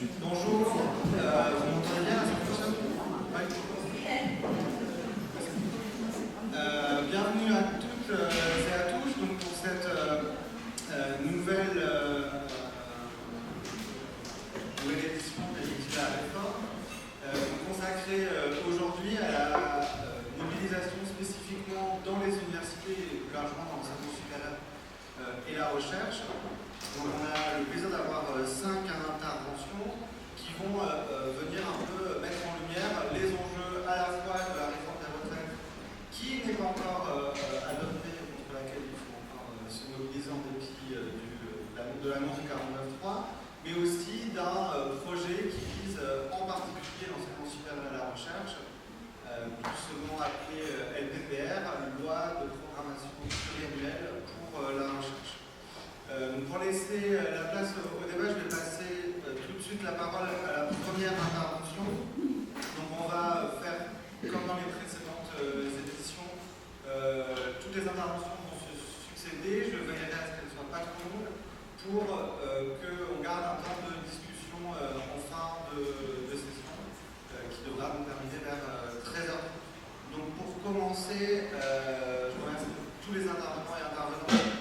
Bonjour, vous m'entendez bien? Ouais. Bienvenue à toutes et à tous donc, pour cette nouvelle édition de la réforme consacrée aujourd'hui à la mobilisation spécifiquement dans les universités et plus largement dans l'enseignement supérieur et la recherche. Donc on a le plaisir d'avoir 5 interventions qui vont venir un peu mettre en lumière les enjeux à la fois de la réforme des retraites qui n'est pas encore adoptée, contre laquelle il faut encore se mobiliser en dépit de l'annonce du 49.3, mais aussi d'un projet qui vise en particulier l'enseignement supérieur et la recherche, plus souvent appelé LPPR, loi de programmation pluriannuelle pour la recherche. Pour laisser la place au débat, je vais passer tout de suite la parole à la première intervention. Donc on va faire, comme dans les précédentes éditions, toutes les interventions vont se succéder. Je veillerai à ce qu'elles ne soient pas trop longues pour qu'on garde un temps de discussion en fin de session qui devra nous terminer vers 13h. Donc pour commencer, je remercie tous les intervenants et intervenantes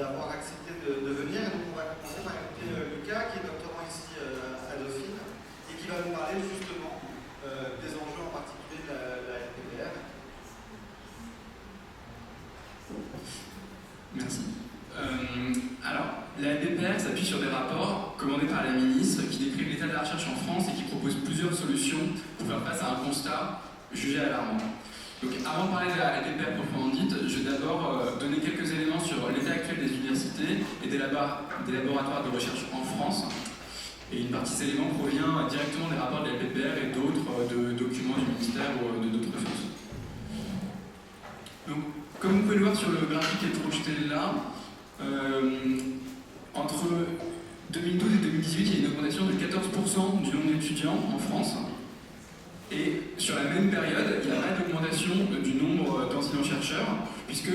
d'avoir accepté de venir. Et donc on va commencer par écouter Lucas, qui est doctorant ici à Dauphine, et qui va nous parler justement des enjeux en particulier de la LPPR. Merci. Alors, la LPPR s'appuie sur des rapports commandés par la ministre qui décrivent l'état de la recherche en France et qui proposent plusieurs solutions pour faire face à un constat jugé alarmant. Donc, avant de parler de la LPPR proprement dite, je vais d'abord donner quelques éléments sur l'état actuel des universités et des laboratoires de recherche en France. Et une partie de ces éléments provient directement des rapports de la LPPR et d'autres documents du ministère ou de d'autres sources. Donc, comme vous pouvez le voir sur le graphique qui est projeté là, entre 2012 et 2018, il y a une augmentation de 14% du nombre d'étudiants en France. Et sur la même période, il n'y a pas d'augmentation du nombre d'enseignants-chercheurs, puisque,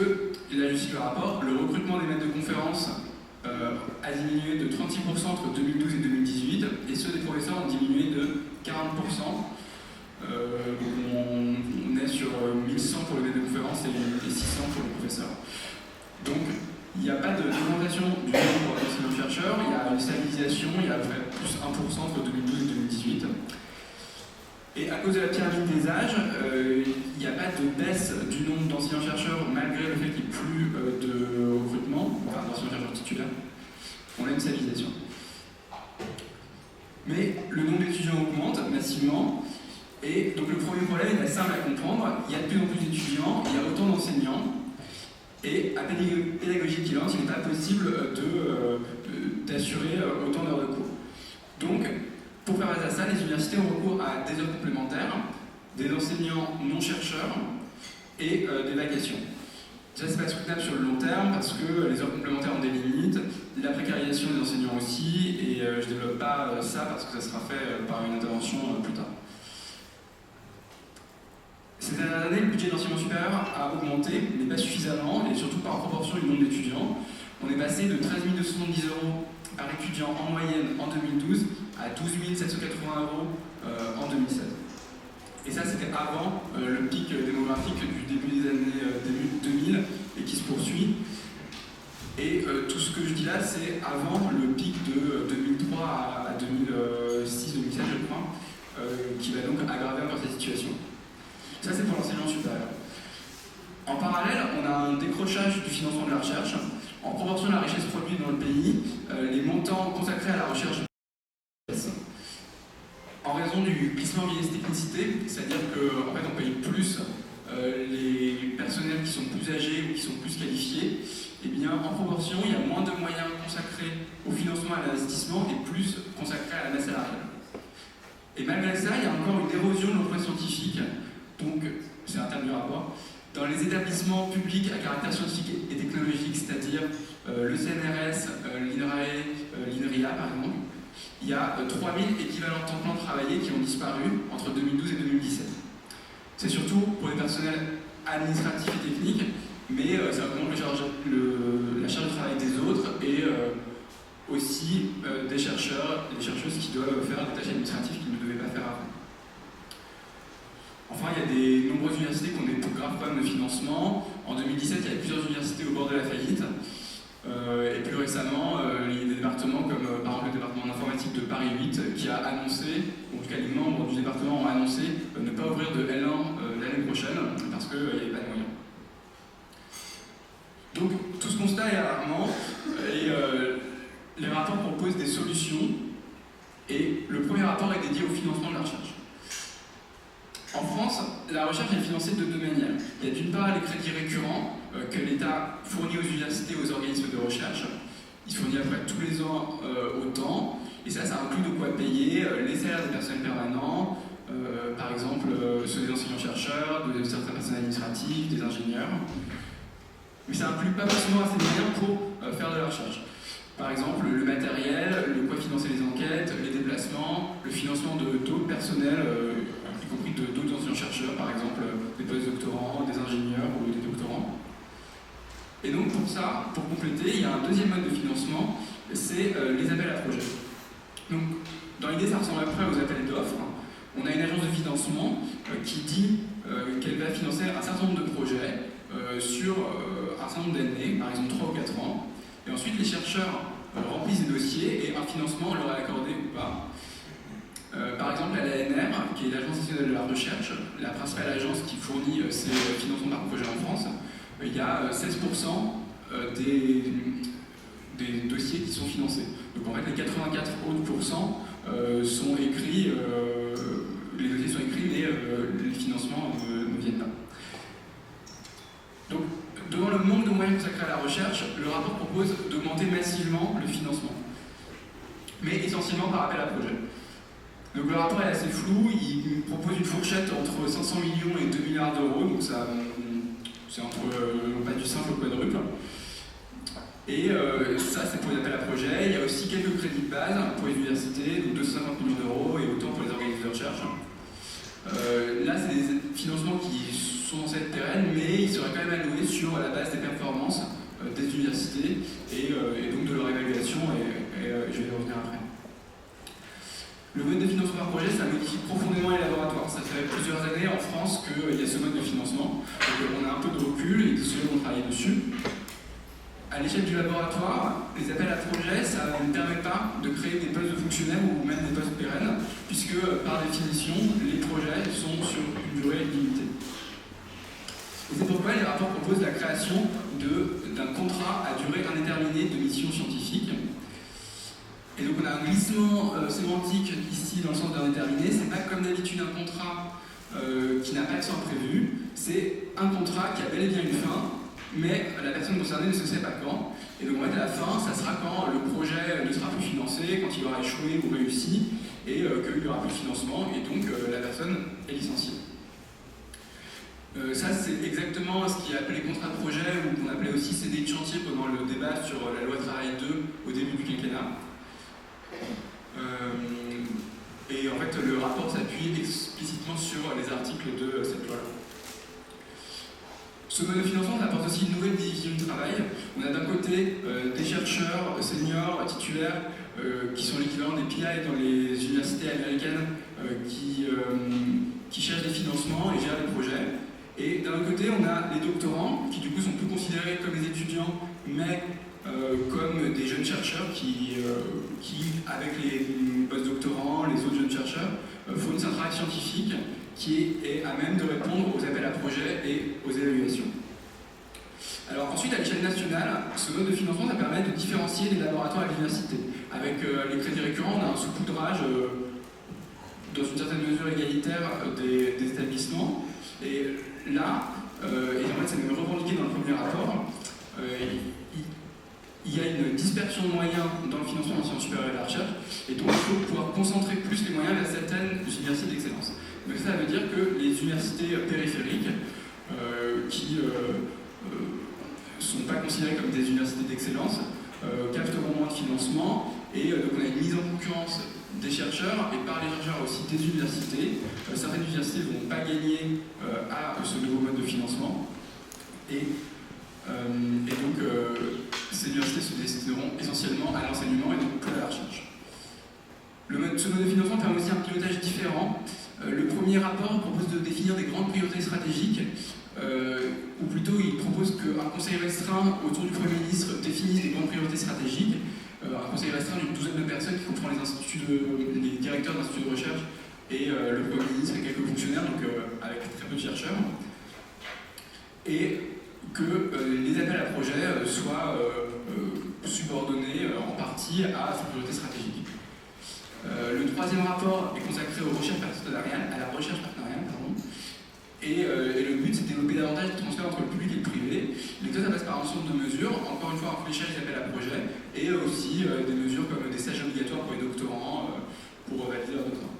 là je cite le rapport, le recrutement des maîtres de conférences a diminué de 36% entre 2012 et 2018, et ceux des professeurs ont diminué de 40%. On est sur 1100 pour les maîtres de conférences et 600 pour les professeurs. Donc, il n'y a pas d'augmentation du nombre d'enseignants-chercheurs, il y a une stabilisation, il y a à peu près plus 1% entre 2012 et 2018. Et à cause de la pyramide des âges, il n'y a pas de baisse du nombre d'enseignants-chercheurs malgré le fait qu'il n'y ait plus de recrutement, enfin d'enseignants-chercheurs titulaires. On a une stabilisation. Mais le nombre d'étudiants augmente massivement, et donc le premier problème est assez simple à comprendre. Il y a de plus en plus d'étudiants, il y a autant d'enseignants, et à pédagogie équivalente, il n'est pas possible d'assurer autant d'heures de cours. Donc, pour faire face à ça, les universités ont recours à des heures complémentaires, des enseignants non-chercheurs et des vacations. Ça, c'est pas soutenable sur le long terme parce que les heures complémentaires ont des limites, la précarisation des enseignants aussi, et je ne développe pas ça parce que ça sera fait par une intervention plus tard. Ces dernières années, le budget d'enseignement supérieur a augmenté, mais pas suffisamment, et surtout par proportion du nombre d'étudiants. On est passé de 13 270 € par étudiant en moyenne en 2012 à 12 780 € en 2016. Et ça, c'était avant le pic démographique du début des années 2000 et qui se poursuit. Et tout ce que je dis là, c'est avant le pic de 2003 à 2006-2007, je crois, qui va donc aggraver encore cette situation. Ça, c'est pour l'enseignement supérieur. En parallèle, on a un décrochage du financement de la recherche. En proportion de la richesse produite dans le pays, les montants consacrés à la recherche baissent. En raison du glissement vieillesse-technicité, c'est-à-dire qu'en fait, on paye plus les personnels qui sont plus âgés ou qui sont plus qualifiés, et bien, en proportion, il y a moins de moyens consacrés au financement et à l'investissement et plus consacrés à la masse salariale. Et malgré ça, il y a encore une érosion de l'emploi scientifique. Donc, c'est un terme du rapport, dans les établissements publics à caractère scientifique et technologique, c'est-à-dire le CNRS, l'INRAE, l'INRIA par exemple, il y a 3000 équivalents temps plein travaillés qui ont disparu entre 2012 et 2017. C'est surtout pour les personnels administratifs et techniques, mais ça augmente la charge de travail des autres et aussi des chercheurs et des chercheuses qui doivent faire des tâches administratives qu'ils ne devaient pas faire avant. Enfin, il y a des nombreuses universités qui ont des graves problèmes de financement. En 2017, il y avait plusieurs universités au bord de la faillite. Et plus récemment, il y a des départements comme par exemple le département d'informatique de Paris 8 qui a annoncé, ou en tout cas les membres du département ont annoncé ne pas ouvrir de L1 l'année prochaine parce qu'il n'y avait pas de moyens. Donc tout ce constat est alarmant et les rapports proposent des solutions et le premier rapport est dédié au financement de la recherche. En France, la recherche est financée de deux manières. Il y a d'une part les crédits récurrents que l'État fournit aux universités et aux organismes de recherche. Il se fournit après tous les ans autant, et ça inclut de quoi payer les salaires des personnels permanents, par exemple ceux des enseignants-chercheurs, de certains personnels administratifs, des ingénieurs. Mais ça inclut pas forcément assez de moyens pour faire de la recherche. Par exemple, le matériel, le quoi financer les enquêtes, les déplacements, le financement d'autres personnels, y compris d'autres enseignants-chercheurs, par exemple des post-doctorants, des ingénieurs ou des doctorants. Et donc pour ça, pour compléter, il y a un deuxième mode de financement, c'est les appels à projets. Donc dans l'idée, ça ressemble à peu près aux appels d'offres. On a une agence de financement qui dit qu'elle va financer un certain nombre de projets sur un certain nombre d'années, par exemple 3 ou 4 ans. Et ensuite, les chercheurs remplissent des dossiers et un financement leur est accordé ou pas. Par exemple, à l'ANR, qui est l'Agence nationale de la recherche, la principale agence qui fournit ces financements par projet en France, il y a 16% des dossiers qui sont financés. Donc en fait, les 84 autres sont écrits, les dossiers sont écrits, mais les financements ne viennent pas. Donc, devant le manque de moyens consacrés à la recherche, le rapport propose d'augmenter massivement le financement, mais essentiellement par appel à projet. Donc le rapport est assez flou, il propose une fourchette entre 500 millions et 2 milliards d'euros, donc ça, c'est entre pas du simple au quadruple. Et ça, c'est pour les appels à projets. Il y a aussi quelques crédits de base pour les universités, donc 250 millions d'euros, et autant pour les organismes de recherche. Là, c'est des financements qui sont censés être pérennes, mais ils seraient quand même alloués sur la base des performances des universités et donc de leur évaluation, et je vais y revenir après. Le mode de financement par projet, ça modifie profondément les laboratoires. Ça fait plusieurs années en France qu'il y a ce mode de financement. Donc on a un peu de recul et des sociologues ont travaillé dessus. À l'échelle du laboratoire, les appels à projets, ça ne permet pas de créer des postes de fonctionnaires ou même des postes pérennes, puisque par définition, les projets sont sur une durée limitée. Et c'est pourquoi les rapports proposent la création d'un contrat à durée indéterminée de mission scientifique. Et donc on a un glissement sémantique ici dans le sens d'indéterminé. C'est pas comme d'habitude un contrat qui n'a pas de fin prévu. C'est un contrat qui a bel et bien une fin, mais la personne concernée ne se sait pas quand. Et donc en fait à la fin, ça sera quand le projet ne sera plus financé, quand il aura échoué ou réussi, et qu'il n'y aura plus de financement, et donc la personne est licenciée. Ça c'est exactement ce qui est appelé contrat de projet, ou qu'on appelait aussi CDI de chantier pendant le débat sur la loi travail 2 au début du quinquennat. Et en fait, le rapport s'appuie explicitement sur les articles de cette loi-là. Ce mode de financement apporte aussi une nouvelle division du travail. On a d'un côté des chercheurs seniors, titulaires, qui sont l'équivalent des PI dans les universités américaines, qui cherchent des financements et gèrent des projets. Et d'un autre côté, on a les doctorants, qui du coup sont plus considérés comme des étudiants, mais comme des jeunes chercheurs qui avec les post-doctorants, les autres jeunes chercheurs, fournissent un travail scientifique qui est à même de répondre aux appels à projets et aux évaluations. Alors ensuite, à l'échelle nationale, ce mode de financement ça permet de différencier les laboratoires à l'université. Avec les crédits récurrents, on a un saupoudrage dans une certaine mesure égalitaire des établissements. Et là, et en fait c'est même revendiqué dans le premier rapport, il y a une dispersion de moyens dans le financement de l'enseignement supérieur et de la recherche, et donc il faut pouvoir concentrer plus les moyens vers certaines universités d'excellence. Donc ça veut dire que les universités périphériques, qui ne sont pas considérées comme des universités d'excellence, capteront moins de financement, et donc on a une mise en concurrence des chercheurs, et par les chercheurs aussi des universités. Certaines universités ne vont pas gagner à ce nouveau mode de financement, et donc ces universités se destineront essentiellement à l'enseignement et donc que à la recherche. Ce mode de financement permet aussi un pilotage différent. Le premier rapport propose de définir des grandes priorités stratégiques, ou plutôt il propose qu'un conseil restreint autour du Premier ministre définisse des grandes priorités stratégiques. Un conseil restreint d'une douzaine de personnes qui comprend les directeurs d'instituts de recherche et le Premier ministre et quelques fonctionnaires, donc avec très peu de chercheurs. Et que les appels à projets soient subordonnés en partie à ces priorités stratégiques. Le troisième rapport est consacré à la recherche partenariale, et le but c'est de développer davantage de transfert entre le public et le privé. Les deux, ça passe par un ensemble de mesures, encore une fois un fléchage des appels à projets, et aussi des mesures comme des stages obligatoires pour les doctorants pour valider leur doctorat.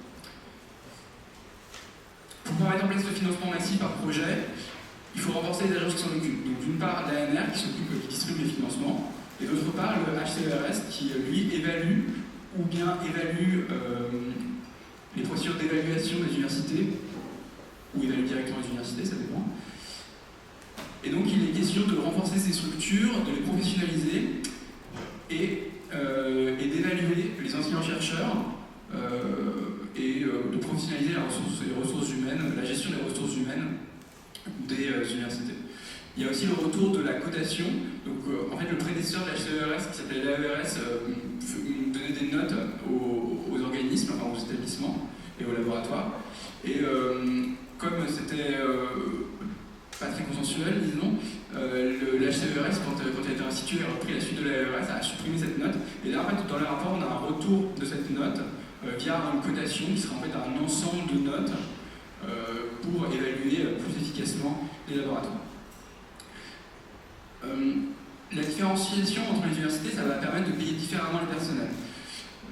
Pour pouvoir mettre en place ce financement massif par projet, il faut renforcer les agences qui s'en occupent. Donc d'une part l'ANR qui distribue les financements, et d'autre part le HCERS qui lui évalue les procédures d'évaluation des universités, ou évalue directement les universités, ça dépend. Et donc il est question de renforcer ces structures, de les professionnaliser et d'évaluer les enseignants-chercheurs et de professionnaliser les ressources humaines, la gestion des ressources humaines des universités. Il y a aussi le retour de la cotation. Donc, en fait, le prédécesseur de l'HCERS, qui s'appelait l'AERS, donnait des notes aux organismes, enfin aux établissements et aux laboratoires. Et comme c'était pas très consensuel, disons, l'HCERS, quand elle a été instituée, a repris la suite de l'AERS, a supprimé cette note. Et là, en fait, dans le rapport, on a un retour de cette note via une cotation qui sera en fait un ensemble de notes pour évaluer plus efficacement les laboratoires. La différenciation entre les universités, ça va permettre de payer différemment les personnels.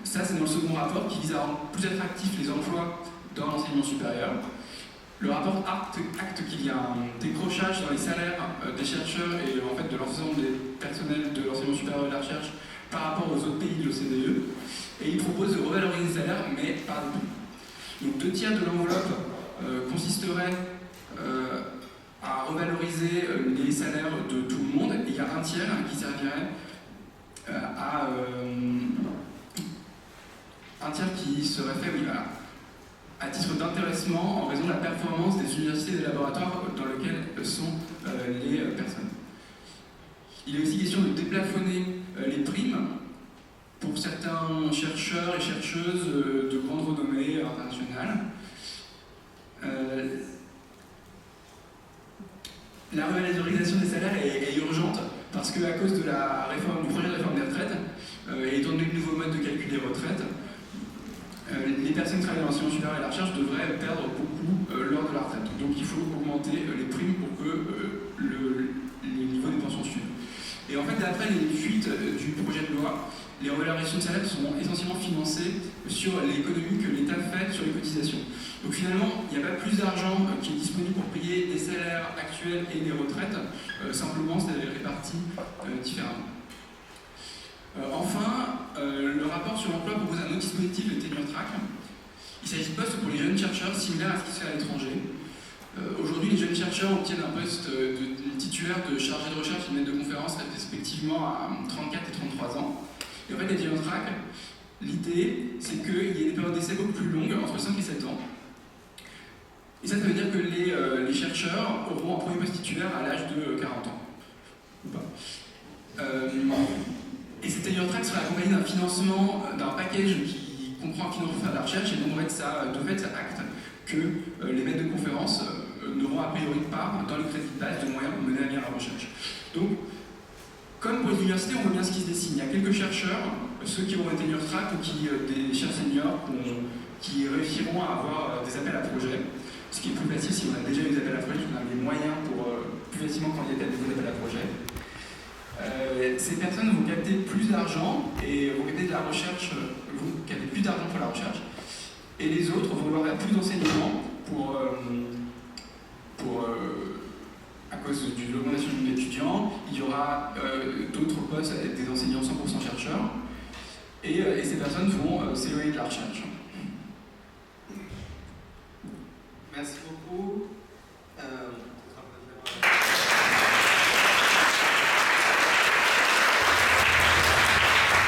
Ça, c'est dans le second rapport qui vise à rendre plus attractifs les emplois dans l'enseignement supérieur. Le rapport acte qu'il y a un décrochage dans les salaires des chercheurs et en fait de l'ensemble des personnels de l'enseignement supérieur et de la recherche par rapport aux autres pays de l'OCDE. Et il propose de revaloriser les salaires, mais par des prix. Donc 2/3 de l'enveloppe consisterait à revaloriser les salaires de tout le monde, et il y a 1/3 qui servirait un tiers qui serait fait à titre d'intéressement en raison de la performance des universités et des laboratoires dans lesquels sont les personnes. Il est aussi question de déplafonner les primes pour certains chercheurs et chercheuses de grande renommée internationale. La revalorisation des salaires est urgente parce qu'à cause de du projet de réforme des retraites, et étant donné le nouveau mode de calcul des retraites, les personnes qui travaillent dans l'enseignement supérieur et la recherche devraient perdre beaucoup lors de la retraite. Donc il faut augmenter les primes pour que les niveaux des pensions suivent. Et en fait, d'après les fuites du projet de loi, les revalorisations de salaire sont essentiellement financées sur l'économie que l'État fait sur les cotisations. Donc finalement, il n'y a pas plus d'argent qui est disponible pour payer des salaires actuels et des retraites, simplement c'est réparti différemment. Enfin, le rapport sur l'emploi propose un autre dispositif de tenure track. Il s'agit de postes pour les jeunes chercheurs similaires à ce qui se fait à l'étranger. Aujourd'hui, les jeunes chercheurs obtiennent un poste de titulaire de chargé de recherche et de maître de conférence respectivement à 34 et 33 ans. Et en fait, les tenure track, l'idée, c'est qu'il y ait des périodes d'essai beaucoup plus longues, entre 5 et 7 ans. Et ça veut dire que les chercheurs auront un premier poste titulaire à l'âge de 40 ans. Ou pas. Et cette tenure track sera accompagnée d'un financement, d'un package qui comprend un financement de la recherche, et donc en fait, ça acte que les maîtres de conférence n'auront a priori pas, dans les crédits de base, de moyens pour mener à bien la recherche. Donc, comme pour les universités, on voit bien ce qui se dessine. Il y a quelques chercheurs, ceux qui auront une tenure track ou des chercheurs seniors qui réussiront à avoir des appels à projets. Ce qui est plus facile si on a déjà eu des appels à projets, on a les moyens pour plus facilement candidater à des appels à projets. Ces personnes vont capter plus d'argent et vont capter de la recherche, vont capter plus d'argent pour la recherche. Et les autres vont avoir plus d'enseignement à cause de l'augmentation du nombre d'étudiants. Il y aura d'autres postes avec des enseignants 100% chercheurs. Et ces personnes vont s'éloigner de la recherche.